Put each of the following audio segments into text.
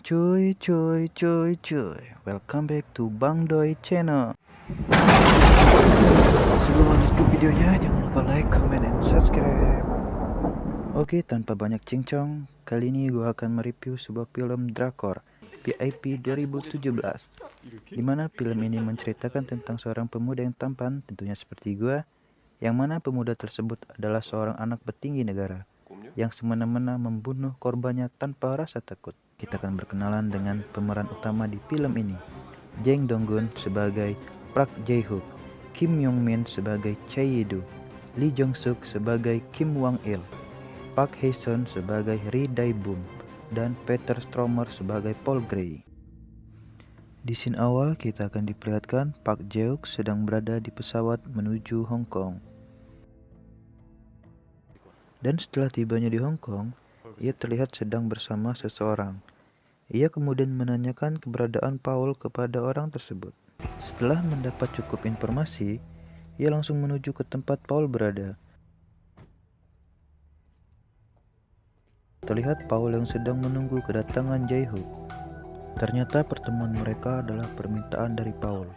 Cuy, welcome back to Bang Doi Channel. Sebelum lanjut ke videonya, jangan lupa like, comment, and subscribe. Oke, tanpa banyak cincong, kali ini gue akan mereview sebuah film drakor VIP 2017, dimana film ini menceritakan tentang seorang pemuda yang tampan, tentunya seperti gue, yang mana pemuda tersebut adalah seorang anak petinggi negara yang semena-mena membunuh korbannya tanpa rasa takut. Kita akan berkenalan dengan pemeran utama di film ini, Jang Dong-gun sebagai Park Jae-hook, Kim Yong-min sebagai Chae Ye-do, Lee Jong-suk sebagai Kim Wang-il, Park Hae-sun sebagai Ri Dae-bum, dan Peter Stormare sebagai Paul Gray. Di scene awal kita akan diperlihatkan Park Jae-hook sedang berada di pesawat menuju Hong Kong. Dan setelah tibanya di Hong Kong, ia terlihat sedang bersama seseorang. Ia kemudian menanyakan keberadaan Paul kepada orang tersebut. Setelah mendapat cukup informasi, ia langsung menuju ke tempat Paul berada. Terlihat Paul yang sedang menunggu kedatangan Jae-hook. Ternyata pertemuan mereka adalah permintaan dari Paul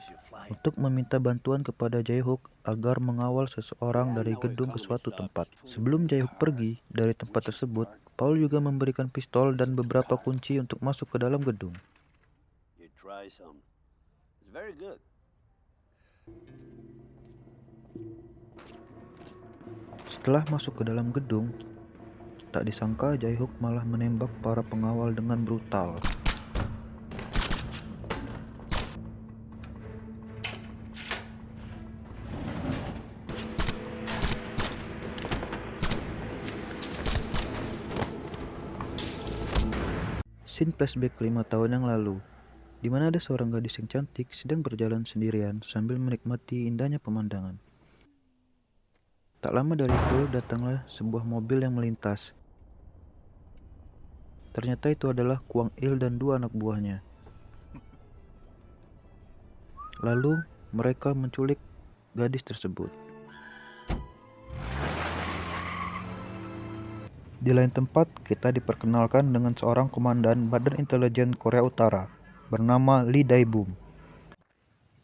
untuk meminta bantuan kepada Jae-hook agar mengawal seseorang dari gedung ke suatu tempat. Sebelum Jae-hook pergi dari tempat tersebut, Paul juga memberikan pistol dan beberapa kunci untuk masuk ke dalam gedung. Setelah masuk ke dalam gedung, tak disangka Jae-hook malah menembak para pengawal dengan brutal. Scene flashback 5 tahun yang lalu, di mana ada seorang gadis yang cantik sedang berjalan sendirian sambil menikmati indahnya pemandangan. Tak lama dari itu datanglah sebuah mobil yang melintas. Ternyata itu adalah Kwang Il dan dua anak buahnya. Lalu mereka menculik gadis tersebut. Di lain tempat, kita diperkenalkan dengan seorang komandan Badan Intelijen Korea Utara bernama Lee Dae-bum,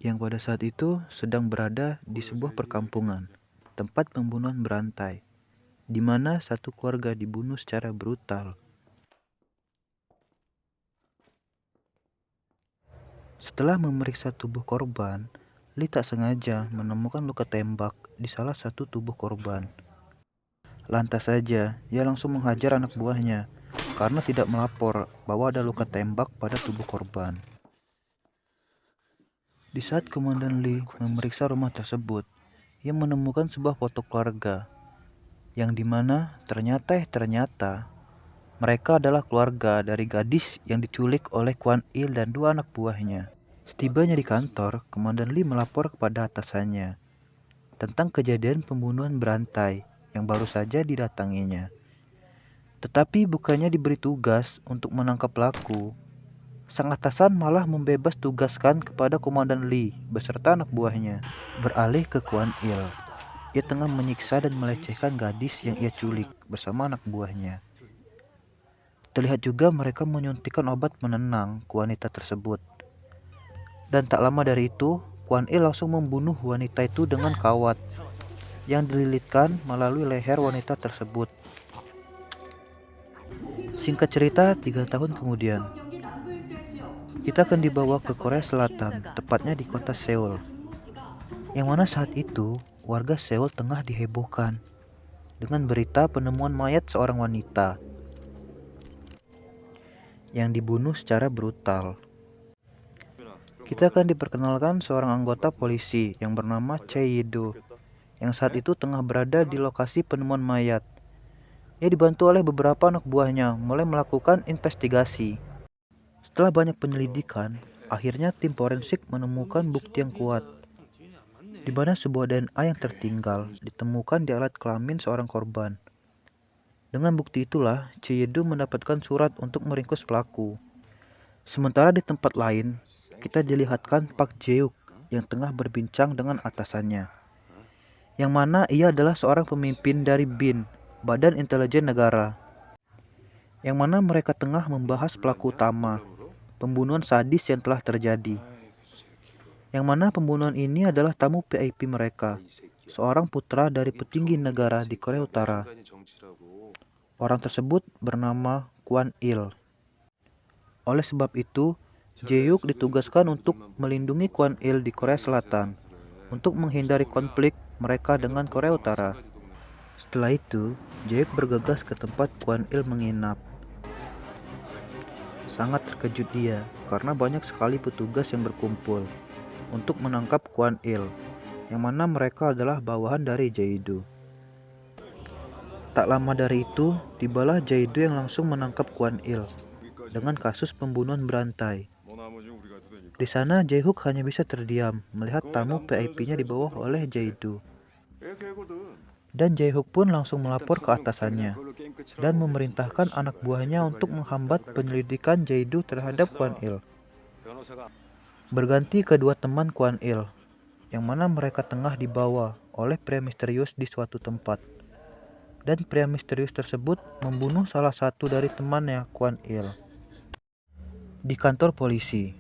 yang pada saat itu sedang berada di sebuah perkampungan, tempat pembunuhan berantai, di mana satu keluarga dibunuh secara brutal. Setelah memeriksa tubuh korban, Lee tak sengaja menemukan luka tembak di salah satu tubuh korban. Lantas saja, ia langsung menghajar anak buahnya karena tidak melapor bahwa ada luka tembak pada tubuh korban. Di saat Komandan Lee memeriksa rumah tersebut, ia menemukan sebuah foto keluarga, yang dimana ternyata mereka adalah keluarga dari gadis yang diculik oleh Kwang Il dan dua anak buahnya. Setibanya di kantor, Komandan Lee melapor kepada atasannya tentang kejadian pembunuhan berantai yang baru saja didatanginya. Tetapi bukannya diberi tugas untuk menangkap pelaku, sang atasan malah membebas tugaskan kepada Komandan Lee beserta anak buahnya beralih ke Kwang Il. Ia tengah menyiksa dan melecehkan gadis yang ia culik bersama anak buahnya. Terlihat juga mereka menyuntikkan obat penenang ke wanita tersebut. Dan tak lama dari itu, Kwang Il langsung membunuh wanita itu dengan kawat yang dililitkan melalui leher wanita tersebut. Singkat cerita, 3 tahun kemudian, kita akan dibawa ke Korea Selatan, tepatnya di kota Seoul. Yang mana saat itu, warga Seoul tengah dihebohkan dengan berita penemuan mayat seorang wanita yang dibunuh secara brutal. Kita akan diperkenalkan seorang anggota polisi yang bernama Chae Ye-do, yang saat itu tengah berada di lokasi penemuan mayat. Ia dibantu oleh beberapa anak buahnya mulai melakukan investigasi. Setelah banyak penyelidikan, akhirnya tim forensik menemukan bukti yang kuat, di mana sebuah DNA yang tertinggal ditemukan di alat kelamin seorang korban. Dengan bukti itulah, Chae Ye-do mendapatkan surat untuk meringkus pelaku. Sementara di tempat lain, kita dilihatkan Park Jae-hook yang tengah berbincang dengan atasannya, yang mana ia adalah seorang pemimpin dari BIN, Badan Intelijen Negara, yang mana mereka tengah membahas pelaku utama pembunuhan sadis yang telah terjadi. Yang mana pembunuhan ini adalah tamu VIP mereka, seorang putra dari petinggi negara di Korea Utara. Orang tersebut bernama Kwon Il. Oleh sebab itu, Jae-hyuk ditugaskan untuk melindungi Kwon Il di Korea Selatan, untuk menghindari konflik mereka dengan Korea Utara. Setelah itu, Jae-hyuk bergegas ke tempat Kwon Il menginap. Sangat terkejut dia, karena banyak sekali petugas yang berkumpul untuk menangkap Kwon Il, yang mana mereka adalah bawahan dari Jae-do. Tak lama dari itu, tibalah Jae-do yang langsung menangkap Kwon Il dengan kasus pembunuhan berantai. Di sana Jae-hyuk hanya bisa terdiam melihat tamu VIP-nya dibawa oleh Jae-do. Dan Jae-hyuk pun langsung melapor ke atasannya dan memerintahkan anak buahnya untuk menghambat penyelidikan Jae-do terhadap Kwon Il. Berganti kedua teman Kwon Il, yang mana mereka tengah dibawa oleh pria misterius di suatu tempat. Dan pria misterius tersebut membunuh salah satu dari temannya Kwon Il. Di kantor polisi,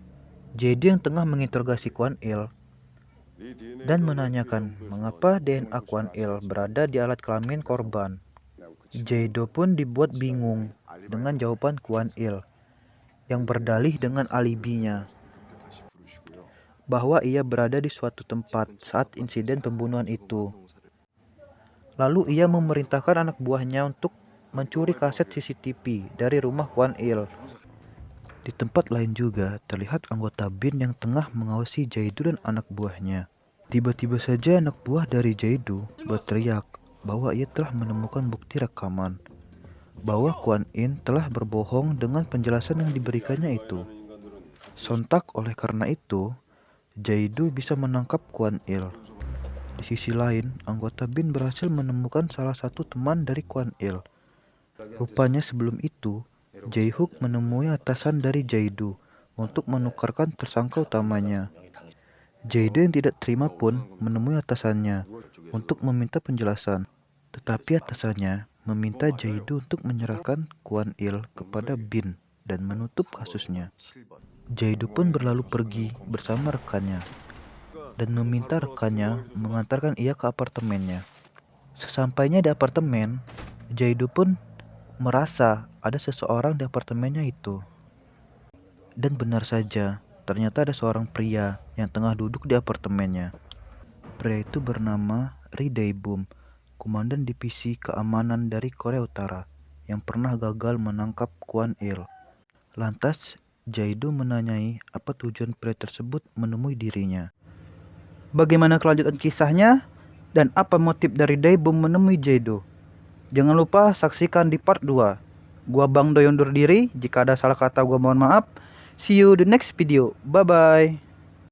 Jae-do yang tengah menginterogasi Kwon Il dan menanyakan mengapa DNA Kwon Il berada di alat kelamin korban. Jae-do pun dibuat bingung dengan jawaban Kwon Il yang berdalih dengan alibinya bahwa ia berada di suatu tempat saat insiden pembunuhan itu. Lalu ia memerintahkan anak buahnya untuk mencuri kaset CCTV dari rumah Kwon Il. Di tempat lain juga terlihat anggota BIN yang tengah mengawasi Jae-do dan anak buahnya. Tiba-tiba saja anak buah dari Jae-do berteriak bahwa ia telah menemukan bukti rekaman bahwa Kwon In telah berbohong dengan penjelasan yang diberikannya itu. Sontak oleh karena itu, Jae-do bisa menangkap Kwon Il. Di sisi lain, anggota BIN berhasil menemukan salah satu teman dari Kwon Il. Rupanya sebelum itu, Jae-hyuk menemui atasan dari Jae-do untuk menukarkan tersangka utamanya. Jae-do yang tidak terima pun menemui atasannya untuk meminta penjelasan. Tetapi atasannya meminta Jae-do untuk menyerahkan Kwon Il kepada BIN dan menutup kasusnya. Jae-do pun berlalu pergi bersama rekannya dan meminta rekannya mengantarkan ia ke apartemennya. Sesampainya di apartemen, Jae-do pun merasa ada seseorang di apartemennya itu. Dan benar saja, ternyata ada seorang pria yang tengah duduk di apartemennya. Pria itu bernama Ri Dae-bum, komandan divisi keamanan dari Korea Utara yang pernah gagal menangkap Kwon Il. Lantas, Jae-do menanyai apa tujuan pria tersebut menemui dirinya. Bagaimana kelanjutan kisahnya dan apa motif dari Dae-bum menemui Jae-do? Jangan lupa saksikan di part 2. Gua Bang Doy undur diri. Jika ada salah kata gua mohon maaf. See you the next video. Bye bye.